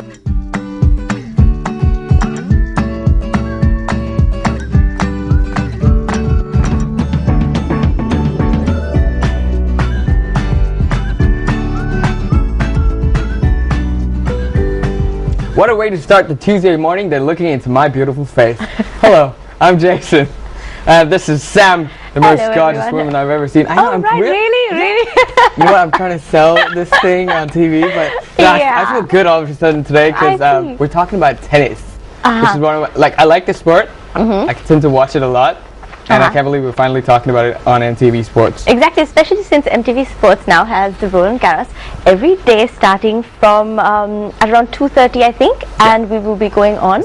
What a way to start the Tuesday morning than looking into my beautiful face. Hello, I'm Jason. This is Sam, the most gorgeous woman I've ever seen. I know, Really? You know what, I'm trying to sell this thing on TV, but I feel good all of a sudden today because we're talking about tennis. Which is one of my, I like the sport. I tend to watch it a lot. And I can't believe we're finally talking about it on MTV Sports. Exactly, especially since MTV Sports now has the Roland Garros every day starting from around 2:30, I think, and we will be going on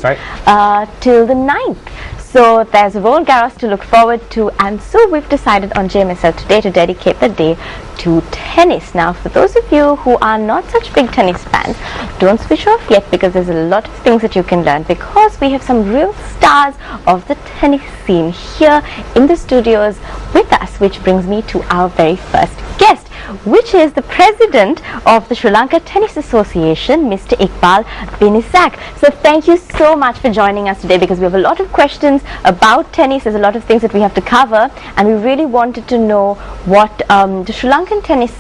till the 9th. So there's a Roland Garros to look forward to, and so we've decided on JMSL today to dedicate the day to tennis. Now, for those of you who are not such big tennis fans, don't switch off yet, because there's a lot of things that you can learn, because we have some real stars of the tennis scene here in the studios with us, which brings me to our very first guest, which is the president of the Sri Lanka Tennis Association, Mr. Iqbal Binisak. So thank you so much for joining us today, because we have a lot of questions about tennis. There's a lot of things that we have to cover, and we really wanted to know what the Sri Lankan tennis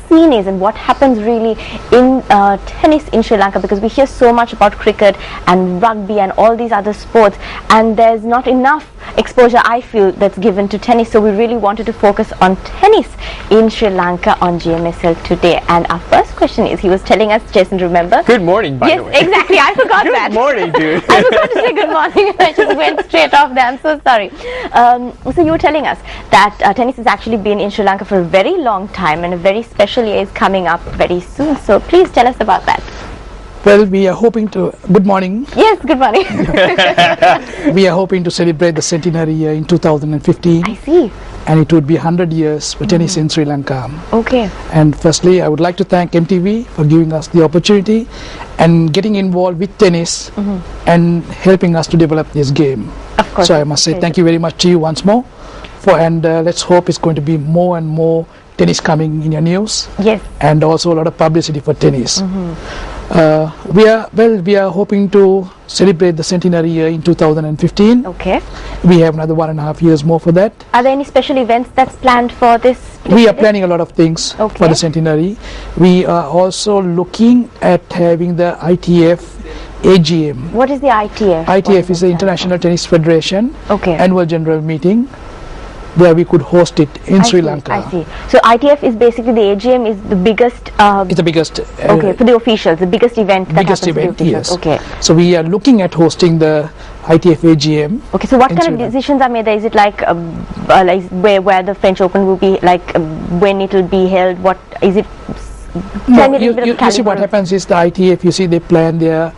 scene is and what happens really in tennis in Sri Lanka, because we hear so much about cricket and rugby and all these other sports, and there's not enough exposure, I feel, that's given to tennis. So we really wanted to focus on tennis in Sri Lanka on GMSL today. And our first question is, he was telling us, Jason, remember? Good morning, by the way. Yes, exactly. I forgot that. Good morning, dude. I forgot to say good morning. I just went straight off there. I'm so sorry. So you were telling us that tennis has actually been in Sri Lanka for a very long time, and a very special year is coming up very soon. So please tell us about that. Well, we are hoping to... Good morning. Yes, good morning. We are hoping to celebrate the centenary year in 2015. I see. And it would be 100 years for tennis in Sri Lanka. Okay. And firstly, I would like to thank MTV for giving us the opportunity and getting involved with tennis and helping us to develop this game. Of course. So I must say thank you very much to you once more. And let's hope it's going to be more and more tennis coming in your news. Yes. And also a lot of publicity for tennis. We are hoping to celebrate the centenary year in 2015. Okay. We have another 1.5 years more for that. Are there any special events that's planned for this? We are planning a lot of things for the centenary. We are also looking at having the ITF AGM. What is the ITF? ITF is the International Tennis Federation annual general meeting, where we could host it in Sri Lanka. I see. So ITF is basically, the AGM is the biggest... it's the biggest... for the officials, the biggest event that happens for the officials. Yes. Okay. So we are looking at hosting the ITF AGM. Okay, so what kind of decisions are made there? Is it like where the French Open will be, when it will be held? What is it? No, you see what happens is the ITF, you see, they plan their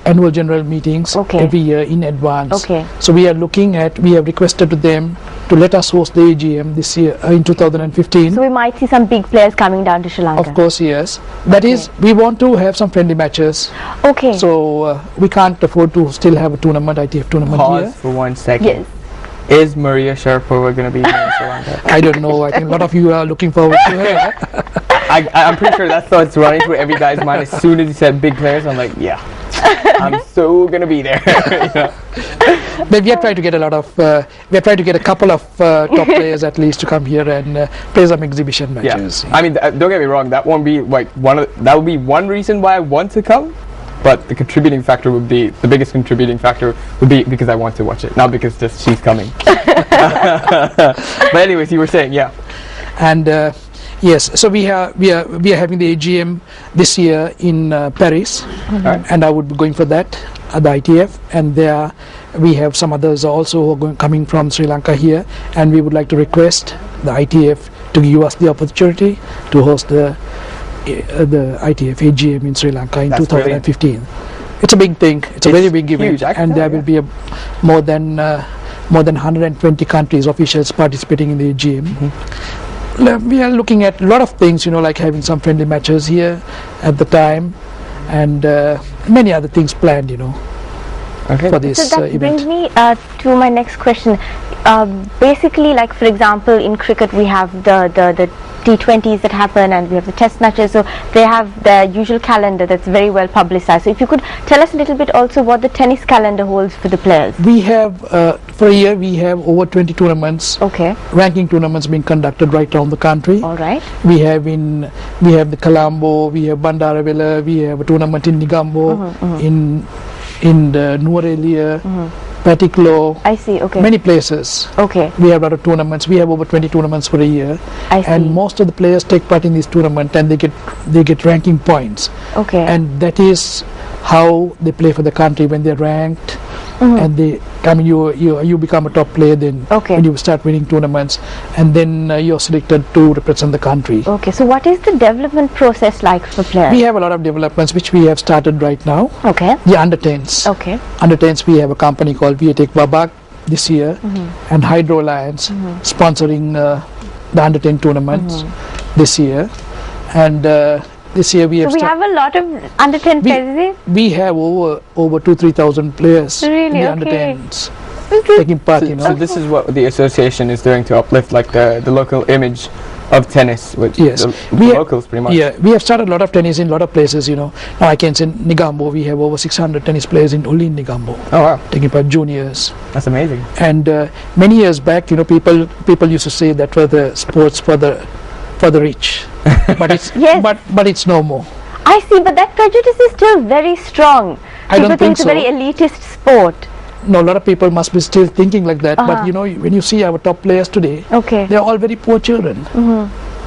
annual general meetings every year in advance. Okay. So we have requested to them to let us host the AGM this year in 2015. So we might see some big players coming down to Sri Lanka. Of course, yes. That is, we want to have some friendly matches. Okay. So we can't afford to still have a tournament, ITF tournament here. Pause for 1 second. Yes. Is Maria Sharapova going to be here in Sri Lanka? I don't know. I think a lot of you are looking forward to her. I'm pretty sure that's what's running through every guy's mind as soon as he said big players. I'm like, yeah, I'm so gonna be there. But we are trying to get a couple of top players at least to come here and play some exhibition matches. Yeah. I mean, don't get me wrong. That won't be that would be one reason why I want to come. But the biggest contributing factor would be because I want to watch it, not because just she's coming. But anyways, you were saying, yeah. And yes, so we are having the AGM this year in Paris, and I would be going for that at the ITF. And there we have some others also who are coming from Sri Lanka here, and we would like to request the ITF to give us the opportunity to host the ITF AGM in Sri Lanka in 2015. Brilliant. It's a big thing. It's a very big event, and there will be more than 120 countries officials participating in the AGM. We are looking at a lot of things, like having some friendly matches here at the time, and many other things planned, for this event. So that brings me to my next question. basically, like for example, in cricket we have the T20s that happen, and we have the test matches, so they have their usual calendar that's very well publicized. So if you could tell us a little bit also what the tennis calendar holds for the players. We have, for a year, we have over 20 tournaments, ranking tournaments being conducted right around the country. All right. We have the Colombo, we have Bandaravilla, we have a tournament in Negombo, in the Nuwara Eliya, Patiklo. I see. Okay. Many places. Okay. We have a lot of tournaments. We have over 20 tournaments for a year. I see. And most of the players take part in this tournament, and they get ranking points. Okay. And that is how they play for the country when they're ranked. And you become a top player then when you start winning tournaments, and then you're selected to represent the country. Okay, so what is the development process like for players? We have a lot of developments which we have started right now. Okay. The under-10s. Okay. Under-10s, we have a company called Viatek Babak this year, and Hydro Alliance sponsoring the under-10 tournaments this year. And this year we have. So we have a lot of under-10 players. We have over 2,000-3,000 players in the under-10s taking part. So this is what the association is doing to uplift like the local image of tennis with the locals pretty much. Yeah, we have started a lot of tennis in a lot of places. Now I can say in Negombo we have over 600 tennis players only in Negombo. Oh wow! Taking part juniors. That's amazing. And many years back, people used to say that were the sports for the rich, but it's but it's no more. I see, but that prejudice is still very strong. People think it's a very elitist sport. No, a lot of people must be still thinking like that. But when you see our top players today, they're all very poor children.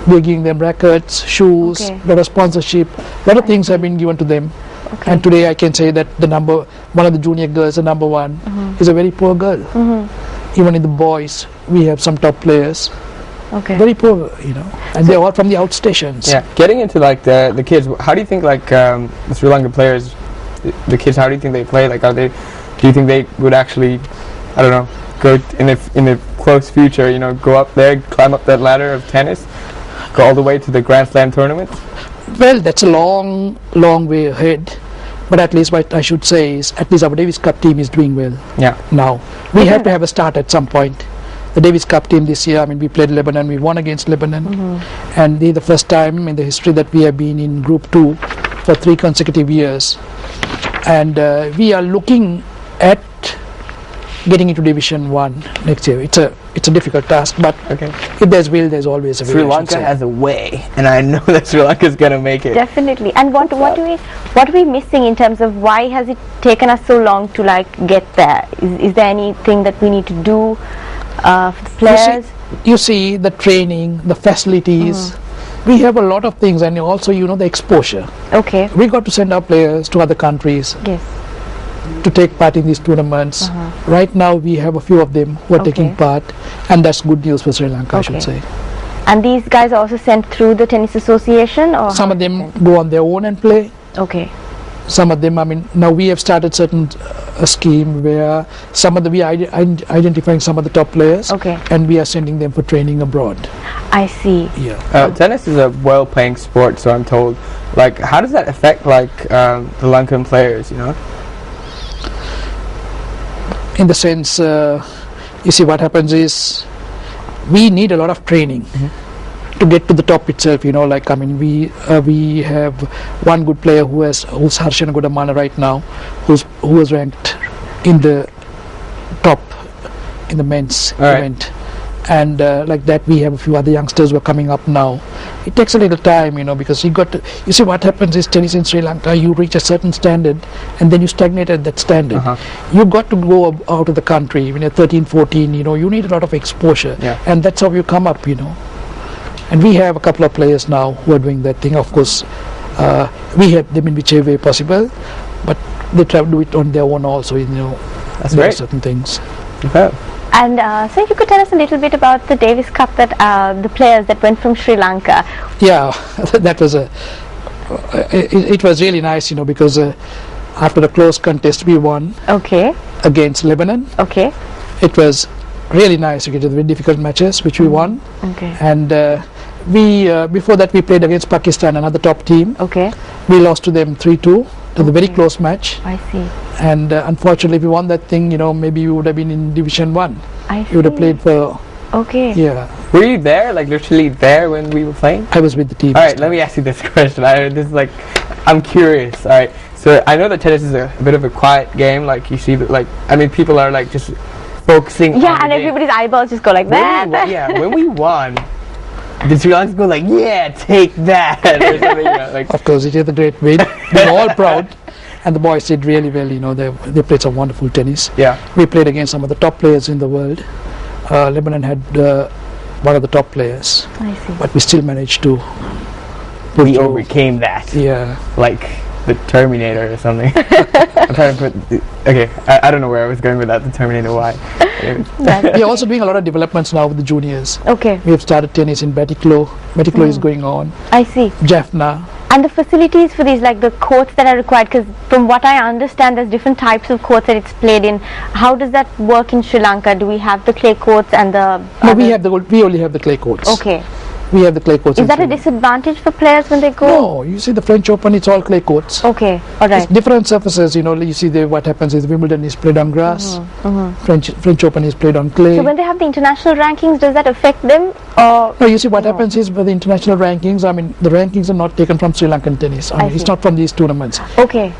We're giving them rackets, shoes, a lot of sponsorship, a lot of things have been given to them. And today I can say that one of the junior girls, the number one, is a very poor girl. Even in the boys, we have some top players. Very poor, and they're all from the outstations. Yeah, getting into like the kids, how do you think like the Sri Lankan players, the kids, how do you think they play? Like, do you think they would actually, I don't know, go in the close future, go up there, climb up that ladder of tennis, go all the way to the Grand Slam tournament? Well, that's a long way ahead. But at least what I should say is, at least our Davis Cup team is doing well. Yeah. Now, we have to have a start at some point. The Davis Cup team this year, we played Lebanon, we won against Lebanon, and they're the first time in the history that we have been in Group 2 for 3 consecutive years. And we are looking at getting into Division 1 next year. It's a difficult task, but if there's will, there's always a way. Sri Lanka has a way, and I know that Sri Lanka is going to make it. Definitely. And what are we missing in terms of why has it taken us so long to get there? Is there anything that we need to do for the players? You see the training, the facilities. We have a lot of things, and also the exposure. Okay. We got to send our players to other countries. Yes. To take part in these tournaments. Right now we have a few of them who are taking part, and that's good news for Sri Lanka, I should say. And these guys are also sent through the Tennis Association, or some of them go on their own and play. Okay. Some of them, now we have started a scheme where we are identifying some of the top players, and we are sending them for training abroad. I see. Yeah. Tennis is a well-paying sport, so I'm told. Like, how does that affect the Lankan players? In the sense, you see, what happens is we need a lot of training to get to the top itself. We have one good player who's Harshana Godamana right now, who was ranked in the top in the men's event. And like that, we have a few other youngsters who are coming up now. It takes a little time, because you see what happens is tennis in Sri Lanka, you reach a certain standard and then you stagnate at that standard. You got to go out of the country when you're 13, 14, you need a lot of exposure. And that's how you come up, And we have a couple of players now who are doing that thing. Of course, we help them in whichever way possible, but they try to do it on their own also, That's right. Certain things. Okay. And so you could tell us a little bit about the Davis Cup, that the players that went from Sri Lanka. Yeah, that was it was really nice, because after the close contest we won against Lebanon. It was really nice to get to the very difficult matches which we won. And we before that we played against Pakistan, another top team. We lost to them 3-2. was a very close match. I see. And unfortunately, if you won that thing, maybe you would have been in Division 1. I see. You would have played for... Okay. Yeah. Were you there, like literally there when we were playing? I was with the team. All right, let me ask you this question. I'm curious. All right, so I know that tennis is a bit of a quiet game. Like you see, people are like just focusing. Yeah, on and everybody's eyeballs just go like that. When we won, did Sri Lankans go like, yeah, take that, or something? Of course, it is a great win. We were all proud. And the boys did really well, they played some wonderful tennis. Yeah. We played against some of the top players in the world. Lebanon had one of the top players. I see. But we still managed to we overcame that. Yeah. Like the Terminator or something. I'm trying to put... Okay, I don't know where I was going with that, the Terminator, why? We are also doing a lot of developments now with the juniors. Okay. We have started tennis in Batiklo. Batiklo is going on. I see. Jaffna. And the facilities for these, like the courts that are required, because from what I understand, there's different types of courts that it's played in. How does that work in Sri Lanka? Do we have the clay courts and the... No, we only have the clay courts. Okay. We have the clay courts. Is that a disadvantage for players when they go? No, you see the French Open, it's all clay courts. Okay, alright. It's different surfaces, you see what happens is Wimbledon is played on grass, French Open is played on clay. So when they have the international rankings, does that affect them? Or no, you see what happens is with the international rankings, the rankings are not taken from Sri Lankan tennis. It's not from these tournaments. Okay.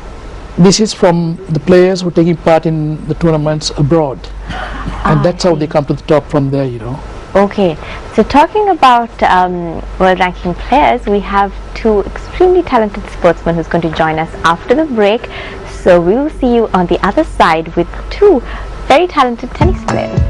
This is from the players who are taking part in the tournaments abroad. And that's how they come to the top from there, Okay, so talking about world ranking players, we have two extremely talented sportsmen who's going to join us after the break. So we will see you on the other side with two very talented tennis players.